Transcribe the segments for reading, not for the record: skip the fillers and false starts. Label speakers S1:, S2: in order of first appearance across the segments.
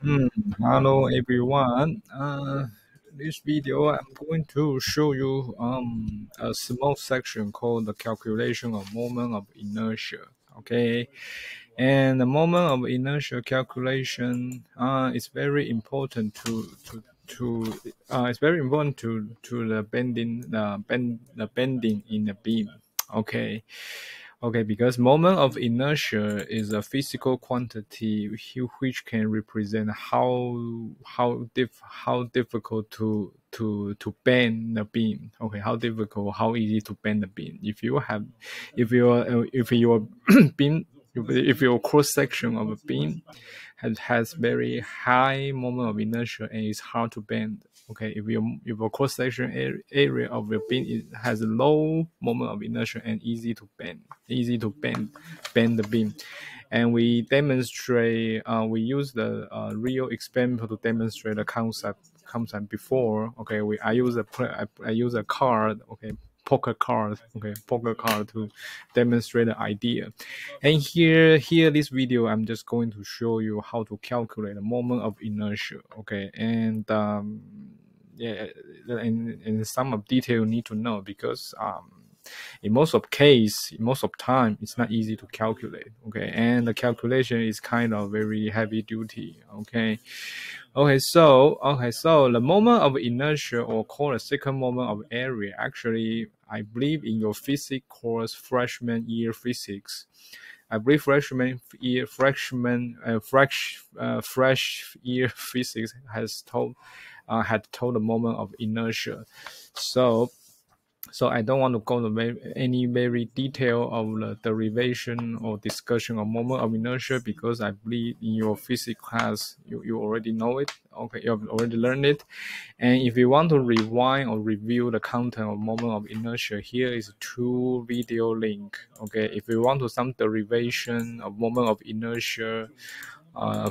S1: Hello everyone. This video I'm going to show you a small section called the calculation of moment of inertia. Okay, and the moment of inertia calculation is very important to it's very important to the bending in the beam. Okay. Okay, because moment of inertia is a physical quantity which can represent how difficult to bend the beam. Okay, how easy to bend the beam. If your beam if your cross section of a beam has very high moment of inertia and it's hard to bend. Okay, if your cross section area of your beam has a low moment of inertia and easy to bend the beam, and we use the real example to demonstrate the concept before. Okay, I use a card. Okay, poker card to demonstrate the idea. And here this video I'm just going to show you how to calculate the moment of inertia. Okay, and yeah, and some of detail you need to know, because in most of time it's not easy to calculate. Okay, and the calculation is kind of very heavy duty. Okay, so the moment of inertia, or called a second moment of area, actually I believe in your physics course, freshman year physics, I believe fresh year physics had told the moment of inertia. So I don't want to go to any very detail of the derivation or discussion of moment of inertia, because I believe in your physics class you already know it. Okay, you have already learned it. And if you want to rewind or review the content of moment of inertia, here is two video link. Okay, if you want to some derivation of moment of inertia,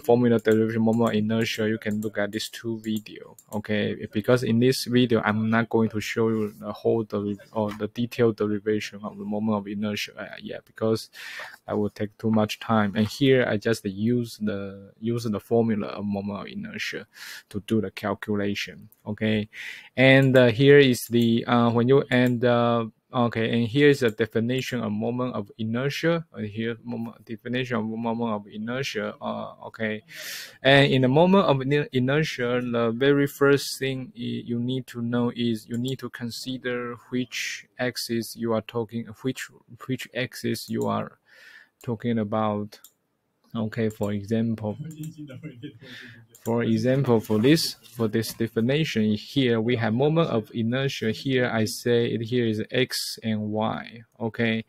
S1: formula derivation moment of inertia, you can look at these two video. Okay, because in this video I'm not going to show you the whole or the detailed derivation of the moment of inertia yet, because that will take too much time. And here I just use the formula of moment of inertia to do the calculation. Okay, and here is the when you end okay, and here is a definition of moment of inertia. Here, definition of moment of inertia. Okay, and in the moment of inertia, the very first thing you need to know is you need to consider which axis you are talking, which axis you are talking about. Okay, for example, for this definition, here we have moment of inertia. Here I say it here is x and y. Okay,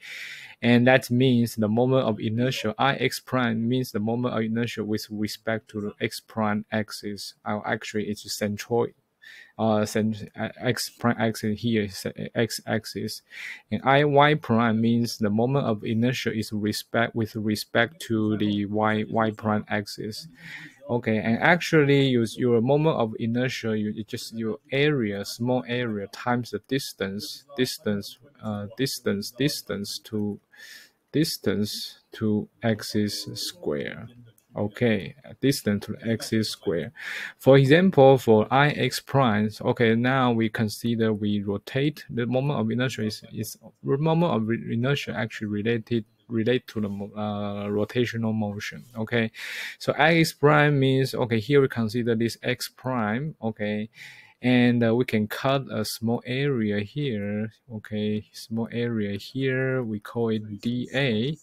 S1: and that means the moment of inertia ix prime means the moment of inertia with respect to the x prime axis. Actually, it's centroid. X prime axis here is x axis, and y prime means the moment of inertia is with respect to the y prime axis. Okay, and actually your moment of inertia, it's just your area, small area, times the distance to axis square. Okay, distance to axis square. For example, for ix primes, okay, now we consider we rotate. The moment of inertia is moment of inertia actually relate to the rotational motion. Okay, so ix prime means, okay, here we consider this x prime. Okay, and we can cut a small area here. Okay, small area here, we call it dA,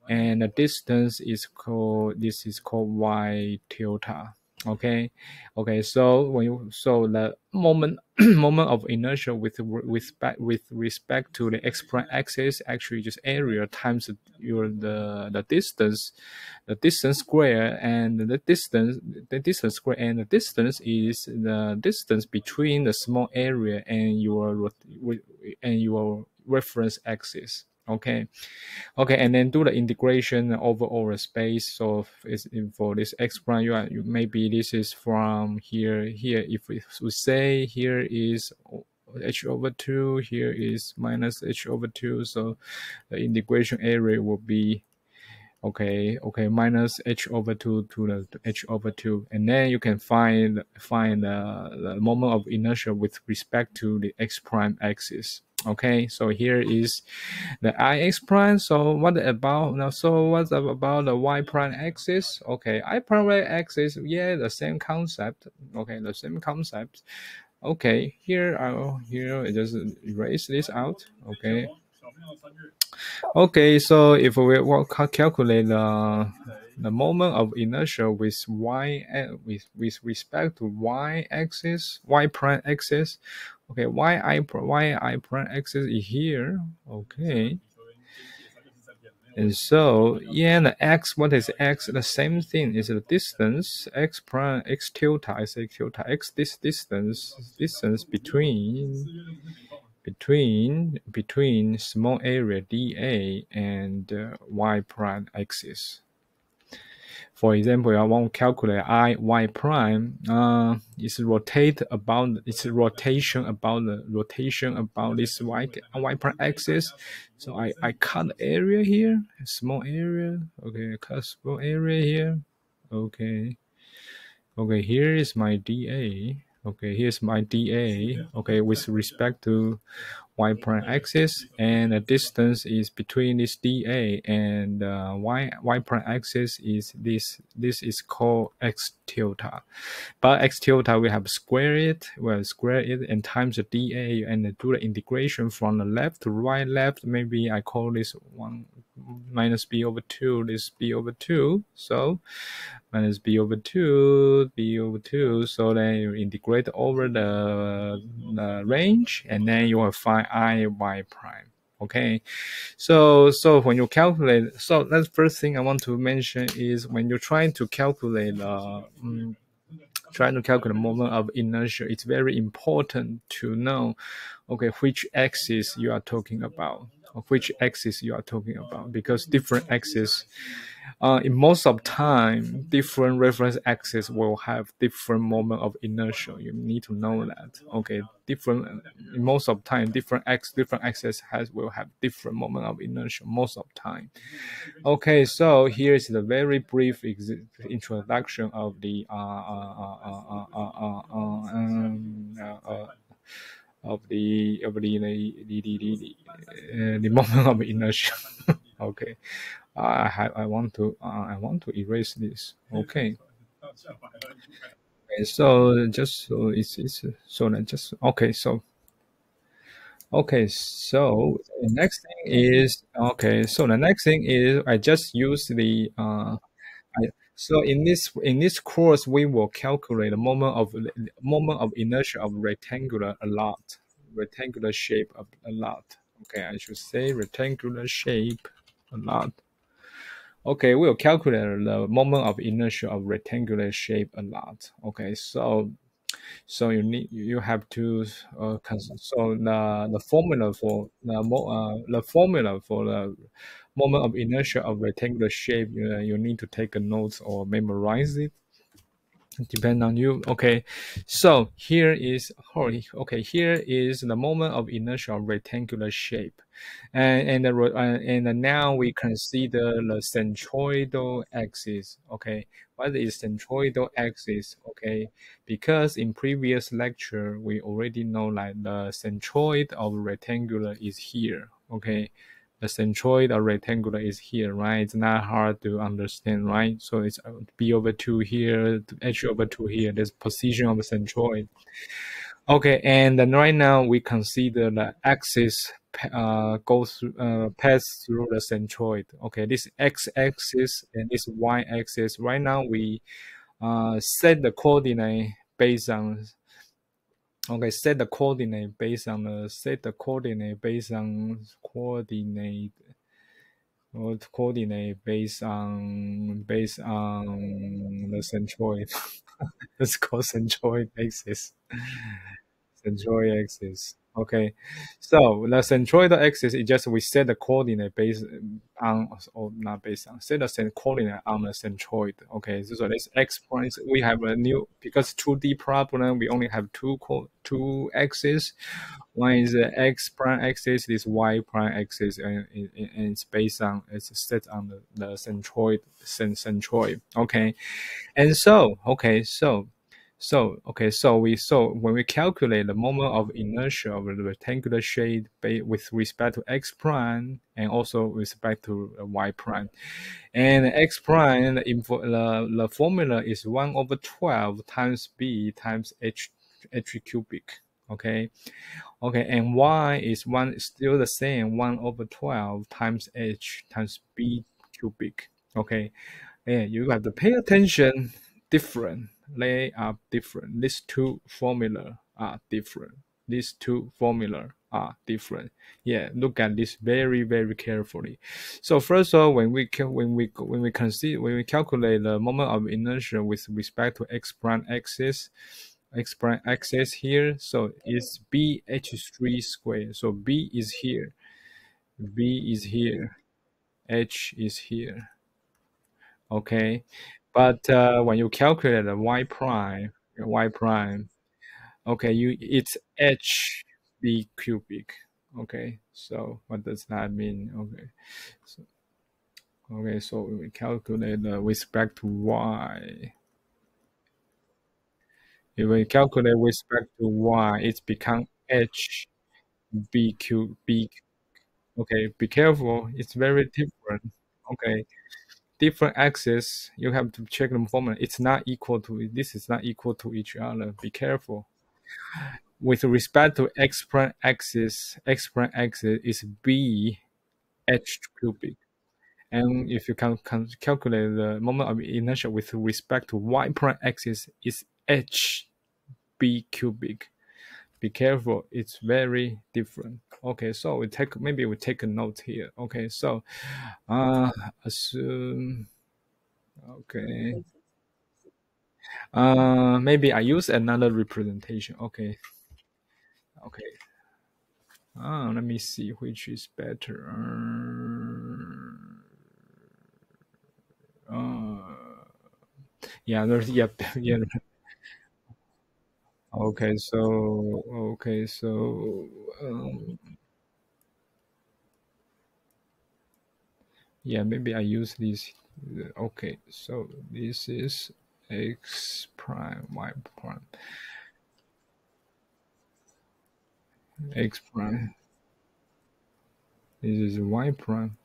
S1: and the distance is called y tilde. Okay, so the moment moment of inertia with respect to the x prime axis, actually just area times the distance square, and the distance square, and the distance is the distance between the small area and your reference axis. Okay, and then do the integration over all the space. So for this x prime, maybe this is from here. If we say here is h over 2, here is minus h over 2, so the integration area will be Okay, minus h over 2 to the h over 2, and then you can find the moment of inertia with respect to the x prime axis. Okay, so here is the ix prime. So what about now? So what's about the y prime axis? Okay, I prime axis, yeah, the same concept. Okay, the same concept. Okay, here I just erase this out. Okay. Okay, so if we want to calculate the moment of inertia with with respect to y axis, y prime axis. Okay, y I prime axis is here. Okay. And so, yeah, the x, what is x? The same thing is the distance, x prime, x tilde, I say tilde, x this distance between small area dA and y prime axis. For example, I want to calculate I y prime. It's rotation about this y prime axis. So I cut the area here, a small area. Okay, I cut a small area here. Okay. Okay, here is my dA. Okay, here's my dA. Okay, with respect to y prime axis, and the distance is between this dA and y prime axis is this. This is called x tilde. But x tilde we have square it, and times the dA and do the integration from the left to right. Maybe I call this one minus b over 2. This b over 2. So minus b over 2. So then you integrate over the range, and then you will find I y prime. Okay, so when you calculate, so that's first thing I want to mention is when you're trying to calculate moment of inertia, it's very important to know, okay, which axis you are talking about, because different axes, in most of time, different reference axes will have different moment of inertia. You need to know that. Okay, in most of time, different axes will have different moment of inertia most of time. Okay, so here is the very brief introduction of the the moment of inertia. Okay, I want to erase this. Okay. Okay, so just so it's so that just okay. So the next thing is I just use the so in this course we will calculate the moment of inertia of rectangular shape of a lot. Okay, I should say rectangular shape a lot. Okay, we'll calculate the moment of inertia of rectangular shape a lot. Okay, so you have to so the formula for the moment of inertia of rectangular shape, you need to take a note or memorize it, depend on you. Okay, so here is the moment of inertia of rectangular shape, and now we consider the centroidal axis. Okay, what is centroidal axis? Okay, because in previous lecture we already know like the centroid of rectangular is here. Okay, the centroid of rectangular is here, right? It's not hard to understand, right? So it's b over 2 here, h over 2 here. There's position of the centroid. Okay, and then right now we consider the axis pass through the centroid. Okay, this x-axis and this y-axis. Right now we set the coordinate based on. Okay, set the coordinate based on coordinate based on the centroid. Let's call centroid axis. Centroid axis. Okay, so the centroidal axis is just we set the coordinate based on, or not based on, set the coordinate on the centroid. Okay, so this x points we have a new, because 2D problem we only have two axes. One is the x prime axis, this y prime axis, and it's based on it's set on the centroid. Okay, and so okay, so when we calculate the moment of inertia of the rectangular shape with respect to x prime and also with respect to y prime, and x prime the formula is 1/12 times b times h cubic. Okay, okay, and y is one still the same 1/12 times h times b cubic. Okay, and you have to pay attention. Different. They are different. These two formula are different. These two formula are different. Yeah, look at this very very carefully. So first of all, when we calculate the moment of inertia with respect to x prime axis here, so it's bh3 squared. So b is here, h is here. Okay, but when you calculate the y prime, okay, you it's h b cubic. Okay, so what does that mean? Okay, so so we calculate with respect to y. If we calculate with respect to y, it's become h b cube b. Okay, be careful. It's very different. Okay, different axes, you have to check the formula. It's not equal to this is not equal to each other. Be careful. With respect to x prime axis is b h cubic. And if you can calculate the moment of inertia with respect to y prime axis is h b cubic. Be careful, it's very different. Okay, so we take a note here. Okay, so assume okay. Maybe I use another representation. Okay, okay. Let me see which is better. Yeah, there's yep, yeah. Okay, so yeah, maybe I use this. Okay, so this is x prime, y prime, x prime. This is y prime.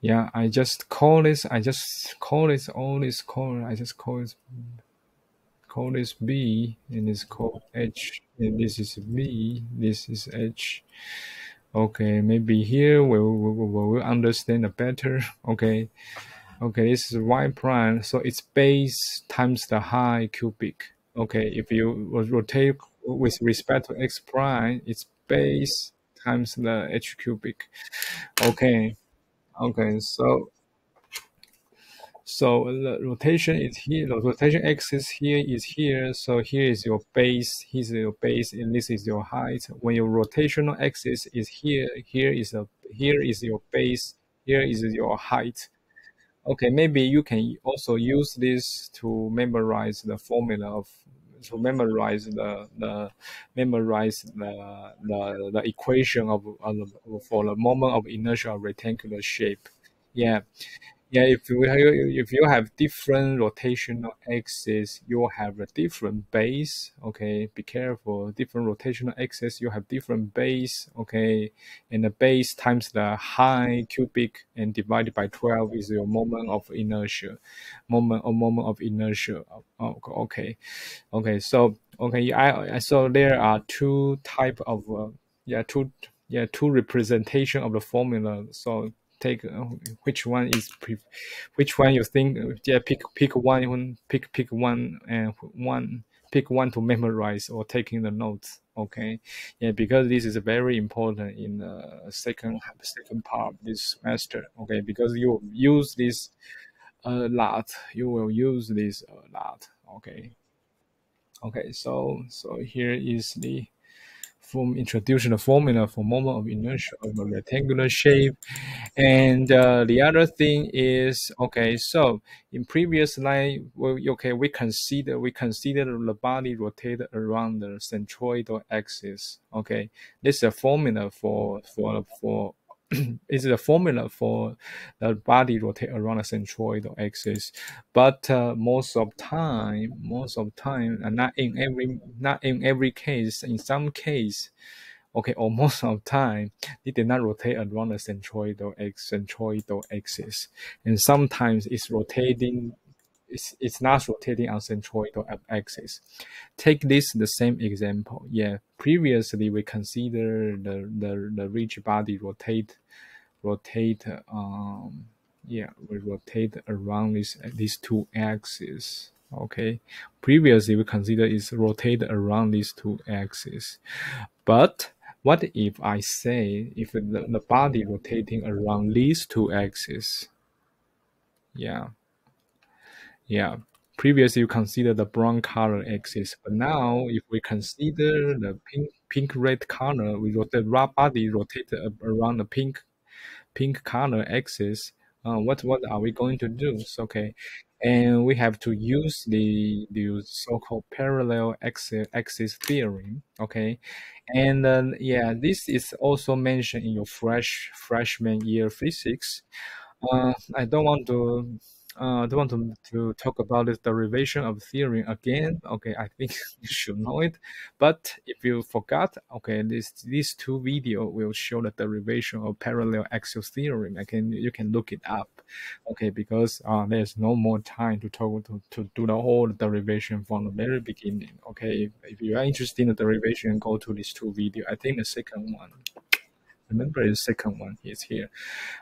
S1: Yeah, I just call this. I just call this all this call. I just call this B and this called H and this is B, this is H. Okay, maybe here we'll understand it better. Okay, okay, this is Y prime, so it's base times the height cubic. Okay, if you rotate with respect to X prime, it's base times the H cubic. Okay, okay, so the rotation is here. The rotation axis here is here. So here is your base. Here's your base, and this is your height. When your rotational axis is here, here is your base. Here is your height. Okay, maybe you can also use this to memorize the formula of to memorize the equation of for the moment of inertia of rectangular shape. Yeah, yeah, if you have different rotational axes, you will have a different base. Okay, be careful. Different rotational axis, you have different base. Okay, and the base times the height cubic and divided by 12 is your moment of inertia. Moment of inertia. Oh, okay, okay. So okay, I so there are two type of yeah two representation of the formula. So take which one is which one you think yeah pick one pick one and pick one to memorize or taking the notes. Okay, yeah, because this is very important in the second part of this semester. Okay, because you will use this a lot. You will use this a lot. Okay, okay, so here is the from introducing the formula for moment of inertia of a rectangular shape. And the other thing is, okay, so in previous line, okay, we consider the body rotated around the centroidal axis. Okay, this is a formula for is the formula for the body rotate around the centroidal axis. But most of time, not in every case, in some case, okay, or most of the time, it did not rotate around the centroidal axis, and sometimes it's not rotating on centroidal axis. Take this the same example. Yeah, previously we consider the rigid body rotate yeah, we rotate around these two axes. Okay, previously we consider is rotate around these two axes. But what if I say if the body rotating around these two axes? Yeah, yeah. Previously you consider the brown color axis, but now if we consider the pink red color, we rotate body rotate around the pink color axis. What are we going to do? So, okay, and we have to use the so-called parallel axis theorem. Okay, and yeah, this is also mentioned in your freshman year physics. I don't want to talk about the derivation of theorem again. Okay, I think you should know it. But if you forgot, okay, these two video will show the derivation of parallel axial theorem. You can look it up. Okay, because there's no more time to talk to do the whole derivation from the very beginning. Okay, if you are interested in the derivation, go to these two video. I think the second one. Remember, the second one is here.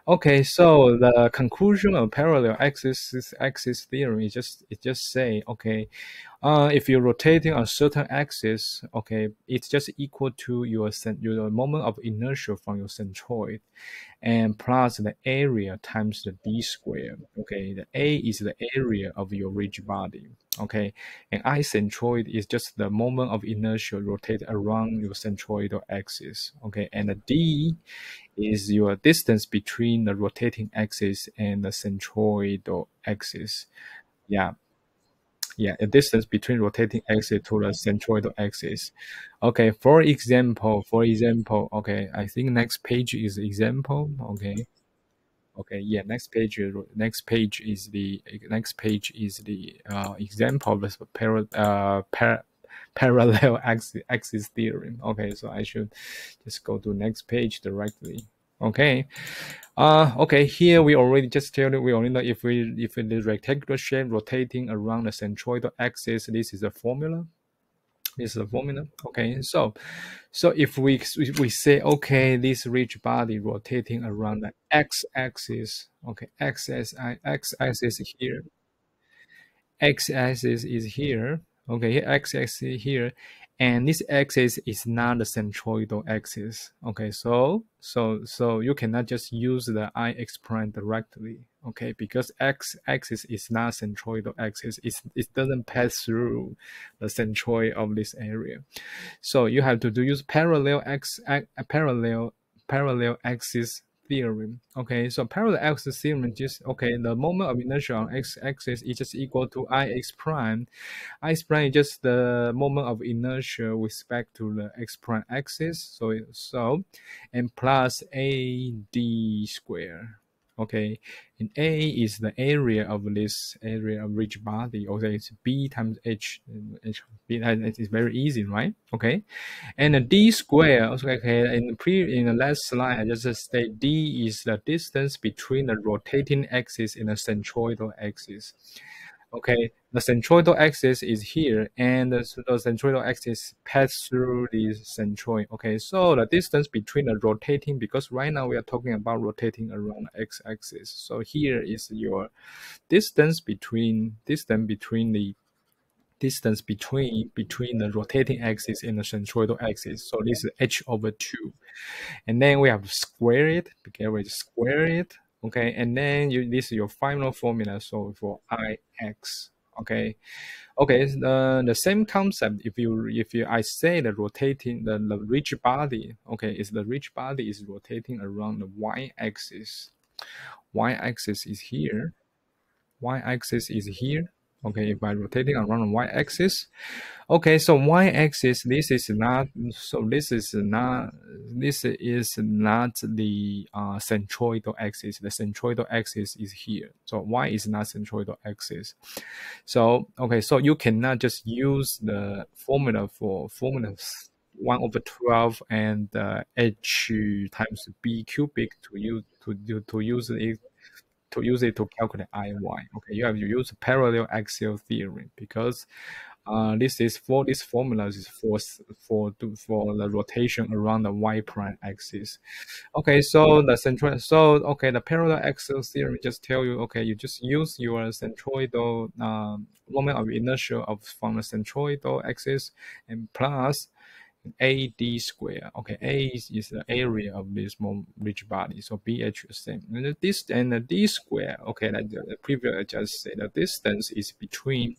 S1: Okay, so the conclusion of parallel axis theory is just say, okay, if you're rotating a certain axis, okay, it's just equal to your moment of inertia from your centroid, and plus the area times the d square. Okay, the a is the area of your rigid body. Okay, and I centroid is just the moment of inertia rotate around your centroidal axis. Okay, and the d is your distance between the rotating axis and the centroidal axis. Yeah, yeah, a distance between rotating axis to the centroidal axis. Okay, for example, okay, I think next page is example. Okay, okay, yeah, next page is the example of the parallel axis theorem. Okay, so I should just go to next page directly. Okay. Okay, here we already just tell you, we already know if the rectangular shape rotating around the centroidal axis, this is the formula. This is the formula. Okay, so if we say, okay, this rigid body rotating around the x-axis, okay, x-axis here, x-axis is here. Okay, here x-axis here, and this axis is not the centroidal axis. Okay, so you cannot just use the ix prime directly. Okay, because x-axis is not centroidal axis. It doesn't pass through the centroid of this area. So you have to use parallel axis theorem. Okay, so parallel axis theorem just, okay, the moment of inertia on x-axis is just equal to ix prime. Ix prime is just the moment of inertia with respect to the x prime axis. And plus ad square. Okay, and A is the area of this area of rigid body. Okay, it's B times H. B is very easy, right? Okay, and the D square. Okay, in the last slide, I just state D is the distance between the rotating axis and the centroidal axis. Okay, the centroidal axis is here, and the centroidal axis pass through the centroid. Okay, so the distance between the rotating, because right now we are talking about rotating around the x-axis. So here is your distance between the rotating axis and the centroidal axis. So this is h over 2. And then we have to square it. Okay, we square it. Okay, and then this is your final formula. So for ix. Okay. Okay, the same concept. If you I say the rotating the rigid body, okay, is the rigid body is rotating around the y-axis. Y-axis is here. Y-axis is here. Okay, if I rotating around the y-axis, okay, so y-axis, this is not, so this is not the centroidal axis. The centroidal axis is here. So y is not centroidal axis. So, okay, so you cannot just use the formula for formula 1 over 12 and h times b cubic to use it to calculate Iy. Okay, you have to use parallel axial theory because this is for this formula is for the rotation around the y prime axis. Okay, so the central, so okay, the parallel axial theory just tell you, okay, you just use your centroidal moment of inertia of from the centroidal axis and plus AD square. Okay, A is the area of this rigid body, so BH is same. And this and the D square. Okay, like the previous I just said, the distance is between.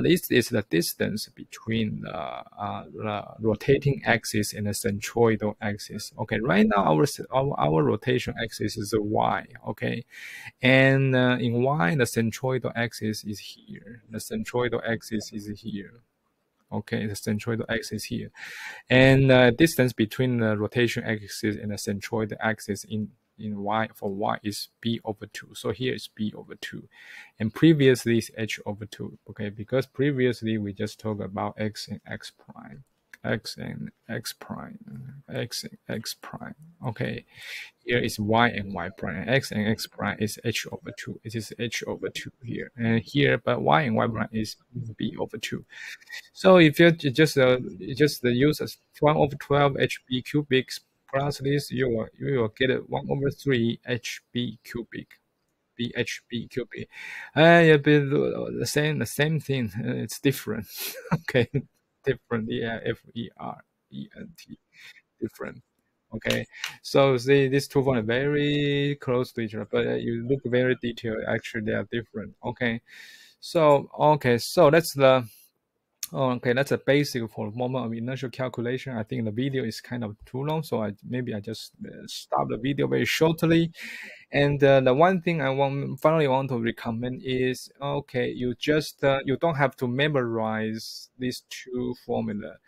S1: This is the distance between the rotating axis and the centroidal axis. Okay, right now our rotation axis is a y. Okay, and in y the centroidal axis is here. The centroidal axis is here. Okay, the centroidal axis here, and distance between the rotation axis and the centroidal axis in y for y is b over 2. So here is b over 2, and previously is h over 2. Okay, because previously we just talked about x and x prime, x and x prime, x and x prime. Okay, here is y and y prime, x and x prime is h over 2. It is h over 2 here, and here, but y and y prime is b over 2. So if you just use 1 over 12 HB cubic plus this, you will get 1 over 3 HB cubic, BHB cubic. Yeah, but the same thing. It's different. Okay, different. Yeah, FERENT, different. Okay, so see these two are very close to each other, but you look very detailed. Actually, they are different. So that's the. Oh, okay, that's a basic for moment of inertial calculation. I think the video is kind of too long, so I just stop the video very shortly. And the one thing I finally want to recommend is, okay, you don't have to memorize these two formula.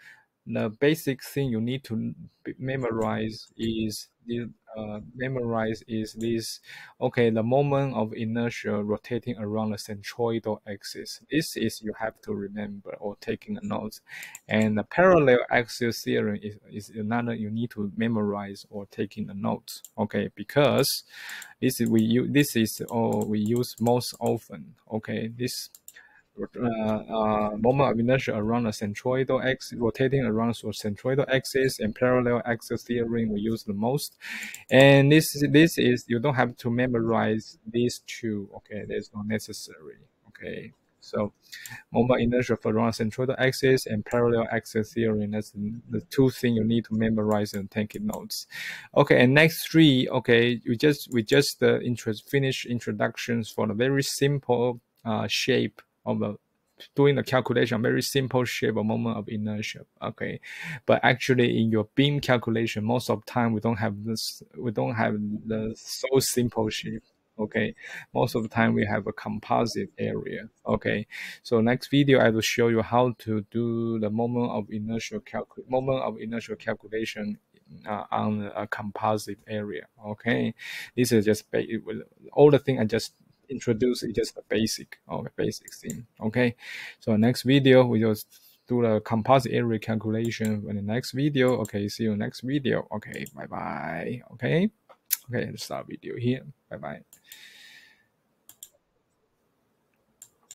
S1: The basic thing you need to memorize is this. Okay, the moment of inertia rotating around the centroidal axis. This is you have to remember or taking a note. And the parallel axial theorem is another you need to memorize or taking a note. Okay, because this is all we use most often. Okay, this moment of inertia around the centroidal axis, rotating around the centroidal axis, and parallel axial theory we use the most. And this is you don't have to memorize these two. Okay, there's not necessary. Okay, so moment inertia for around centroidal axis and parallel axial theory. That's the two things you need to memorize and take notes. Okay, and next three. Okay, we just finish introductions for the very simple shape of doing the calculation, very simple shape of moment of inertia. Okay, but actually in your beam calculation, most of the time we don't have the so simple shape. Okay, most of the time we have a composite area. Okay, so next video I will show you how to do the moment of inertial calculation on a composite area. Okay, this is just all the thing I just introduce is just the basic thing. Okay, so next video we just do the composite area calculation in the next video. Okay, see you next video. Okay, bye bye. Okay, let's start video here. Bye bye.